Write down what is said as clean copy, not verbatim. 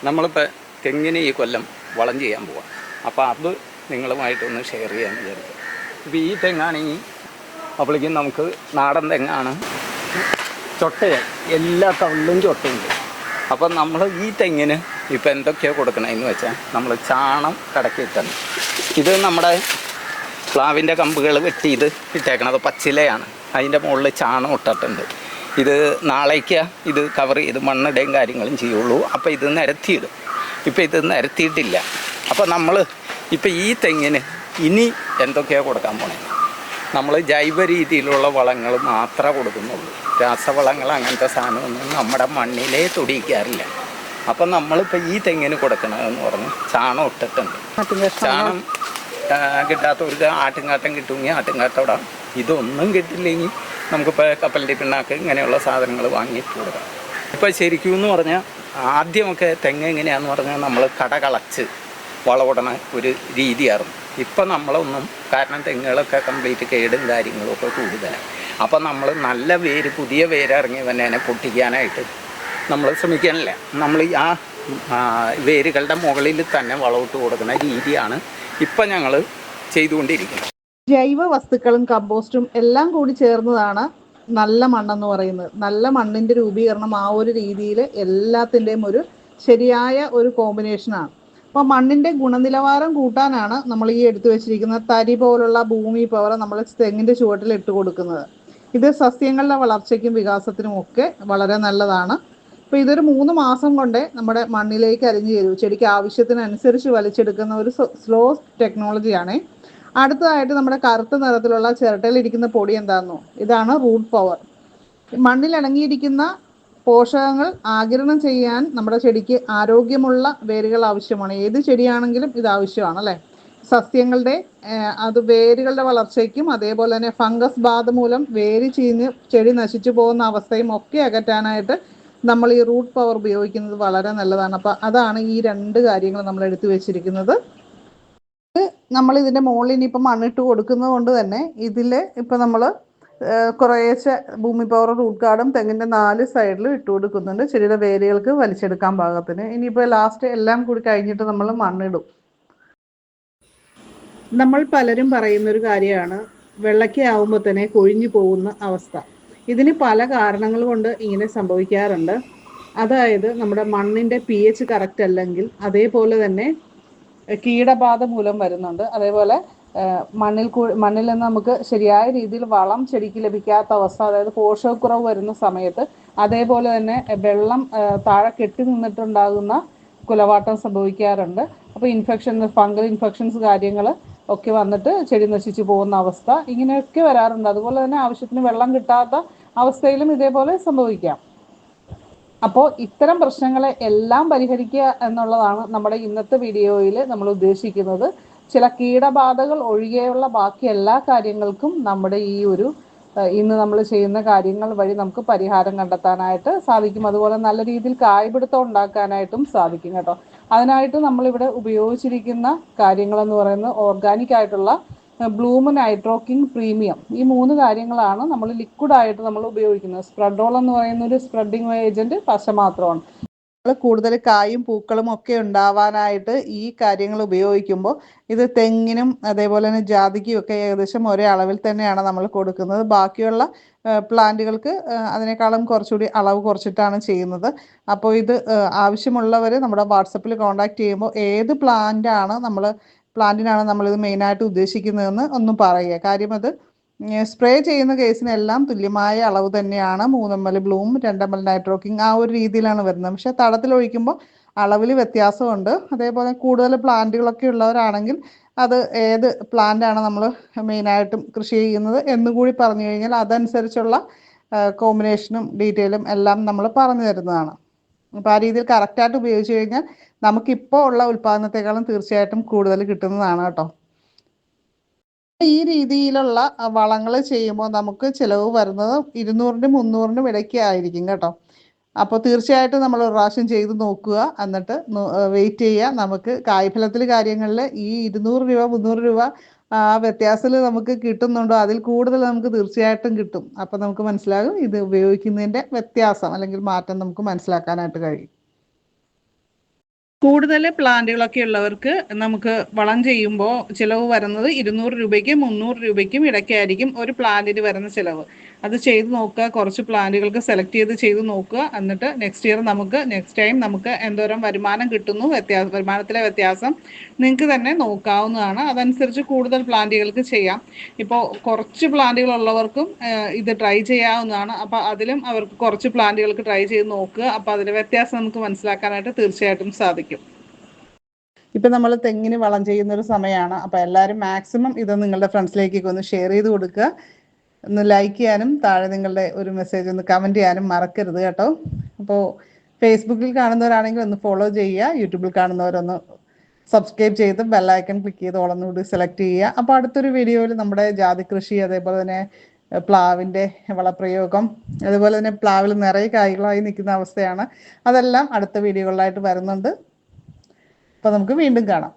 നമ്മളിപ്പോൾ തെങ്ങിന് ഈ കൊല്ലം വളം ചെയ്യാൻ പോവാം. അപ്പോൾ അത് നിങ്ങളുമായിട്ടൊന്ന് ഷെയർ ചെയ്യാൻ വിചാരിക്കും. ഇപ്പോൾ ഈ തെങ്ങാണെങ്കിൽ അപ്പോഴേക്കും നമുക്ക് നാടൻ തെങ്ങാണ്, ചൊട്ടയായി എല്ലാ കവിളിലും ചൊട്ടയുണ്ട്. അപ്പം നമ്മൾ ഈ തെങ്ങിന് ഇപ്പോൾ എന്തൊക്കെയാണ് കൊടുക്കണമെന്ന് വെച്ചാൽ നമ്മൾ ചാണം കടക്കിയിട്ടാണ്. ഇത് നമ്മുടെ പ്ലാവിൻ്റെ കമ്പുകൾ വെട്ടി ഇത് ഇട്ടേക്കണത് പച്ചിലയാണ്. അതിൻ്റെ മുകളിൽ ചാണം ഇട്ടിട്ടുണ്ട്. ഇത് നാളേക്ക് ഇത് കവർ ചെയ്ത് മണ്ണിടയും കാര്യങ്ങളും ചെയ്യുള്ളൂ. അപ്പോൾ ഇത് നിരത്തിയിടും. ഇപ്പോൾ ഇത് നിരത്തിയിട്ടില്ല. അപ്പോൾ നമ്മൾ ഇപ്പോൾ ഈ തെങ്ങിന് ഇനി എന്തൊക്കെയാണ് കൊടുക്കാൻ പോണേ? നമ്മൾ ജൈവ രീതിയിലുള്ള വളങ്ങൾ മാത്രമേ കൊടുക്കുന്നുള്ളൂ. രാസവളങ്ങൾ അങ്ങനത്തെ സാധനമൊന്നും നമ്മുടെ മണ്ണിലേ തൊടിയിക്കാറില്ല. അപ്പം നമ്മളിപ്പോൾ ഈ തെങ്ങിന് കൊടുക്കണമെന്ന് പറഞ്ഞ് ചാണം ഇട്ടിട്ടുണ്ട്. ചാണം കിട്ടാത്തവർക്ക് ആട്ടുംകാട്ടം കിട്ടുമെങ്കിൽ ആട്ടുംകാട്ടം ഇടാം. ഇതൊന്നും കിട്ടില്ലെങ്കിൽ നമുക്കിപ്പോൾ കപ്പലിൻ്റെ പിണ്ണാക്ക് ഇങ്ങനെയുള്ള സാധനങ്ങൾ വാങ്ങിയിട്ട് കൊടുക്കാം. ഇപ്പോൾ ശരിക്കും എന്ന് പറഞ്ഞാൽ ആദ്യമൊക്കെ തെങ്ങ് എങ്ങനെയാണെന്ന് പറഞ്ഞാൽ നമ്മൾ കടകളച്ച് വളമിടണ ഒരു രീതിയായിരുന്നു. ഇപ്പം നമ്മളൊന്നും, കാരണം തെങ്ങുകളൊക്കെ കംപ്ലീറ്റ് കേടും കാര്യങ്ങളും ഒക്കെ കൂടുതലാണ്. അപ്പം നമ്മൾ നല്ല വേര്, പുതിയ വേരിറങ്ങി തന്നെ പൊട്ടിക്കാനായിട്ട് നമ്മൾ ശ്രമിക്കാനില്ല. നമ്മൾ ആ വേരുകളുടെ മുകളിൽ തന്നെ വളമിട്ട് കൊടുക്കുന്ന രീതിയാണ് ഇപ്പം ഞങ്ങൾ ചെയ്തുകൊണ്ടിരിക്കുന്നത്. ജൈവ വസ്തുക്കളും കമ്പോസ്റ്റും എല്ലാം കൂടി ചേർന്നതാണ് നല്ല മണ്ണെന്ന് പറയുന്നത്. നല്ല മണ്ണിൻ്റെ രൂപീകരണം ആ ഒരു രീതിയിൽ എല്ലാത്തിൻ്റെയും ഒരു ശരിയായ ഒരു കോമ്പിനേഷനാണ്. അപ്പോൾ മണ്ണിൻ്റെ ഗുണനിലവാരം കൂട്ടാനാണ് നമ്മൾ ഈ എടുത്തു വെച്ചിരിക്കുന്ന തരി പോലുള്ള ഭൂമി പവർ നമ്മൾ തെങ്ങിൻ്റെ ചുവട്ടിൽ ഇട്ട് കൊടുക്കുന്നത്. ഇത് സസ്യങ്ങളുടെ വളർച്ചയ്ക്കും വികാസത്തിനും ഒക്കെ വളരെ നല്ലതാണ്. അപ്പോൾ ഇതൊരു 3 മാസം കൊണ്ട് നമ്മുടെ മണ്ണിലേക്ക് അലിഞ്ഞു ചേരും. ചെടിക്ക് ആവശ്യത്തിനനുസരിച്ച് വലിച്ചെടുക്കുന്ന ഒരു സ്ലോ ടെക്നോളജിയാണ്. അടുത്തതായിട്ട് നമ്മുടെ കറുത്ത നിറത്തിലുള്ള ചിരട്ടയിലിരിക്കുന്ന പൊടി എന്താണെന്നോ? ഇതാണ് റൂട്ട് പവർ. മണ്ണിൽ അടങ്ങിയിരിക്കുന്ന പോഷകങ്ങൾ ആഗിരണം ചെയ്യാൻ നമ്മുടെ ചെടിക്ക് ആരോഗ്യമുള്ള വേരുകൾ ആവശ്യമാണ്. ഏത് ചെടിയാണെങ്കിലും ഇത് ആവശ്യമാണ് അല്ലേ? സസ്യങ്ങളുടെ അത് വേരുകളുടെ വളർച്ചയ്ക്കും അതേപോലെ തന്നെ ഫംഗസ് ബാധ മൂലം വേര് ചീഞ്ഞ് ചെടി നശിച്ചു പോകുന്ന അവസ്ഥയും ഒക്കെ അകറ്റാനായിട്ട് നമ്മൾ ഈ റൂട്ട് പവർ ഉപയോഗിക്കുന്നത് വളരെ നല്ലതാണ്. അപ്പം അതാണ് ഈ 2 കാര്യങ്ങൾ നമ്മൾ എടുത്തു വെച്ചിരിക്കുന്നത്. നമ്മൾ ഇതിൻ്റെ മുകളിൽ ഇനിയിപ്പോൾ മണ്ണിട്ട് കൊടുക്കുന്നത് കൊണ്ട് തന്നെ ഇതിൽ ഇപ്പം നമ്മൾ കുറേശ്ശെ ഭൂമി പവർ റൂട്ട് ഗാർഡും തെങ്ങിൻ്റെ 4 സൈഡിലും ഇട്ട് കൊടുക്കുന്നുണ്ട്, ചെടിയുടെ വേരുകൾക്ക് വലിച്ചെടുക്കാൻ പാകത്തിന്. ഇനിയിപ്പോൾ ലാസ്റ്റ് എല്ലാം കൂടി കഴിഞ്ഞിട്ട് നമ്മൾ മണ്ണിടും. നമ്മൾ പലരും പറയുന്നൊരു കാര്യമാണ് വെള്ളയ്ക്ക ആവുമ്പോൾ തന്നെ കൊഴിഞ്ഞു പോകുന്ന അവസ്ഥ. ഇതിന് പല കാരണങ്ങൾ കൊണ്ട് ഇങ്ങനെ സംഭവിക്കാറുണ്ട്. അതായത് നമ്മുടെ മണ്ണിൻ്റെ pH കറക്റ്റ് അല്ലെങ്കിൽ, അതേപോലെ തന്നെ കീടബാധ മൂലം വരുന്നുണ്ട്. അതേപോലെ മണ്ണിൽ നിന്ന് നമുക്ക് ശരിയായ രീതിയിൽ വളം ചെടിക്ക് ലഭിക്കാത്ത അവസ്ഥ, അതായത് പോഷകക്കുറവ് വരുന്ന സമയത്ത്, അതേപോലെ തന്നെ വെള്ളം താഴെ കെട്ടി നിന്നിട്ടുണ്ടാകുന്ന കുലവാട്ടം സംഭവിക്കാറുണ്ട്. അപ്പോൾ ഫംഗൽ ഇൻഫെക്ഷൻസ് കാര്യങ്ങൾ ഒക്കെ വന്നിട്ട് ചെടി നശിച്ചു പോകുന്ന അവസ്ഥ ഇങ്ങനെയൊക്കെ വരാറുണ്ട്. അതുപോലെ തന്നെ ആവശ്യത്തിന് വെള്ളം കിട്ടാത്ത അവസ്ഥയിലും ഇതേപോലെ സംഭവിക്കാം. അപ്പോൾ ഇത്തരം പ്രശ്നങ്ങളെ എല്ലാം പരിഹരിക്കുക എന്നുള്ളതാണ് നമ്മുടെ ഇന്നത്തെ വീഡിയോയിൽ നമ്മൾ ഉദ്ദേശിക്കുന്നത്. ചില കീടബാധകൾ ഒഴികെയുള്ള ബാക്കി എല്ലാ കാര്യങ്ങൾക്കും നമ്മുടെ ഈ ഒരു ഇന്ന് നമ്മൾ ചെയ്യുന്ന കാര്യങ്ങൾ വഴി നമുക്ക് പരിഹാരം കണ്ടെത്താനായിട്ട് സാധിക്കും. അതുപോലെ നല്ല രീതിയിൽ കായ്പിടുത്തം ഉണ്ടാക്കാനായിട്ടും സാധിക്കും കേട്ടോ. അതിനായിട്ട് നമ്മളിവിടെ ഉപയോഗിച്ചിരിക്കുന്ന കാര്യങ്ങളെന്ന് പറയുന്നത് ഓർഗാനിക് ആയിട്ടുള്ള ബ്ലൂം നൈട്രോക്കിംഗ് പ്രീമിയം, ഈ 3 കാര്യങ്ങളാണ് നമ്മൾ ലിക്വിഡായിട്ട് നമ്മൾ ഉപയോഗിക്കുന്നത്. സ്പ്രെഡോൾ എന്ന് പറയുന്ന ഒരു സ്പ്രെഡിങ് ഏജൻറ്റ് പശ മാത്രമാണ്. കൂടുതൽ കായും പൂക്കളും ഒക്കെ ഉണ്ടാവാനായിട്ട് ഈ കാര്യങ്ങൾ ഉപയോഗിക്കുമ്പോൾ ഇത് തെങ്ങിനും അതേപോലെ തന്നെ ജാതിക്കും ഒക്കെ ഏകദേശം ഒരേ അളവിൽ തന്നെയാണ് നമ്മൾ കൊടുക്കുന്നത്. ബാക്കിയുള്ള പ്ലാന്റുകൾക്ക് അതിനേക്കാളും കുറച്ചുകൂടി അളവ് കുറച്ചിട്ടാണ് ചെയ്യുന്നത്. അപ്പോൾ ഇത് ആവശ്യമുള്ളവർ നമ്മുടെ വാട്സപ്പിൽ കോൺടാക്റ്റ് ചെയ്യുമ്പോൾ ഏത് പ്ലാന്റിനാണ് നമ്മളിത് മെയിനായിട്ട് ഉദ്ദേശിക്കുന്നതെന്ന് ഒന്നും പറയുക. കാര്യം അത് സ്പ്രേ ചെയ്യുന്ന കേസിനെല്ലാം തുല്യമായ അളവ് തന്നെയാണ്. 3 ml ബ്ലൂം, 2 ml നൈട്രോക്കിംഗ്, ആ ഒരു രീതിയിലാണ് വരുന്നത്. പക്ഷേ തടത്തിൽ ഒഴിക്കുമ്പോൾ അളവിൽ വ്യത്യാസമുണ്ട്. അതേപോലെ കൂടുതൽ പ്ലാന്റുകളൊക്കെ ഉള്ളവരാണെങ്കിൽ അത് ഏത് പ്ലാന്റാണ് നമ്മൾ മെയിനായിട്ടും കൃഷി ചെയ്യുന്നത് എന്നുകൂടി പറഞ്ഞു കഴിഞ്ഞാൽ അതനുസരിച്ചുള്ള കോമ്പിനേഷനും ഡീറ്റെയിലും എല്ലാം നമ്മൾ പറഞ്ഞു തരുന്നതാണ്. അപ്പോൾ ആ രീതിയിൽ കറക്റ്റായിട്ട് ഉപയോഗിച്ച് കഴിഞ്ഞാൽ നമുക്കിപ്പോൾ ഉള്ള ഉൽപ്പാദനത്തെക്കാളും തീർച്ചയായിട്ടും കൂടുതൽ കിട്ടുന്നതാണ് കേട്ടോ. ഈ രീതിയിലുള്ള വളങ്ങൾ ചെയ്യുമ്പോൾ നമുക്ക് ചിലവ് വരുന്നത് 200-നും 300-നും ഇടയ്ക്ക് ആയിരിക്കും കേട്ടോ. അപ്പോൾ തീർച്ചയായിട്ടും നമ്മൾ ഒരു പ്രാവശ്യം ചെയ്ത് നോക്കുക, എന്നിട്ട് വെയിറ്റ് ചെയ്യുക. നമുക്ക് കായ്ഫലത്തിൽ കാര്യങ്ങളിൽ ഈ 200 രൂപ 300 രൂപ ആ വ്യത്യാസത്തിൽ നമുക്ക് കിട്ടുന്നുണ്ടോ, അതിൽ കൂടുതൽ നമുക്ക് തീർച്ചയായിട്ടും കിട്ടും. അപ്പോൾ നമുക്ക് മനസ്സിലാകും ഇത് ഉപയോഗിക്കുന്നതിൻ്റെ വ്യത്യാസം അല്ലെങ്കിൽ മാറ്റം നമുക്ക് മനസ്സിലാക്കാനായിട്ട് കഴിയും. കൂടുതൽ പ്ലാന്റുകളൊക്കെ ഉള്ളവർക്ക് നമുക്ക് വളം ചെയ്യുമ്പോൾ ചിലവ് വരുന്നത് 200 രൂപയ്ക്കും 300 രൂപയ്ക്കും ഇടയ്ക്കായിരിക്കും ഒരു പ്ലാന്റിന് വരുന്ന ചിലവ്. അത് ചെയ്ത് നോക്കുക, കുറച്ച് പ്ലാന്റുകൾക്ക് സെലക്ട് ചെയ്ത് നോക്കുക. എന്നിട്ട് നെക്സ്റ്റ് ടൈം നമുക്ക് എന്തോരം വരുമാനം കിട്ടുന്നു, വരുമാനത്തിലെ വ്യത്യാസം നിങ്ങൾക്ക് തന്നെ നോക്കാവുന്നതാണ്. അതനുസരിച്ച് കൂടുതൽ പ്ലാന്റുകൾക്ക് ചെയ്യാം. ഇപ്പോൾ കുറച്ച് പ്ലാന്റുകളുള്ളവർക്കും ഇത് ട്രൈ ചെയ്യാവുന്നതാണ്. അപ്പോൾ അതിലും അവർക്ക് കുറച്ച് പ്ലാന്റുകൾക്ക് ട്രൈ ചെയ്ത് നോക്കുക. അപ്പോൾ അതിലെ വ്യത്യാസം നമുക്ക് മനസ്സിലാക്കാനായിട്ട് തീർച്ചയായിട്ടും സാധിക്കും. ഇപ്പം നമ്മൾ തെങ്ങിന് വളം ചെയ്യുന്നൊരു സമയമാണ്. അപ്പോൾ എല്ലാവരും മാക്സിമം ഇത് നിങ്ങളുടെ ഫ്രണ്ട്സിലേക്കൊക്കെ ഒന്ന് ഷെയർ ചെയ്ത് കൊടുക്കുക. ഒന്ന് ലൈക്ക് ചെയ്യാനും താഴെ നിങ്ങളുടെ ഒരു മെസ്സേജ് ഒന്ന് കമൻറ്റ് ചെയ്യാനും മറക്കരുത് കേട്ടോ. അപ്പോൾ ഫേസ്ബുക്കിൽ കാണുന്നവരാണെങ്കിൽ ഒന്ന് ഫോളോ ചെയ്യുക, യൂട്യൂബിൽ കാണുന്നവരൊന്ന് സബ്സ്ക്രൈബ് ചെയ്ത് ബെല്ലൈക്കൺ ക്ലിക്ക് ചെയ്ത് ഓളൊന്നുകൂടി സെലക്ട് ചെയ്യുക. അപ്പോൾ അടുത്തൊരു വീഡിയോയിൽ നമ്മുടെ ജാതി കൃഷി, അതേപോലെ തന്നെ പ്ലാവിൻ്റെ വളപ്രയോഗം, അതുപോലെ തന്നെ പ്ലാവിൽ നിറയെ കായ്കളായി നിൽക്കുന്ന അവസ്ഥയാണ്, അതെല്ലാം അടുത്ത വീഡിയോകളിലായിട്ട് വരുന്നുണ്ട്. അപ്പോൾ നമുക്ക് വീണ്ടും കാണാം.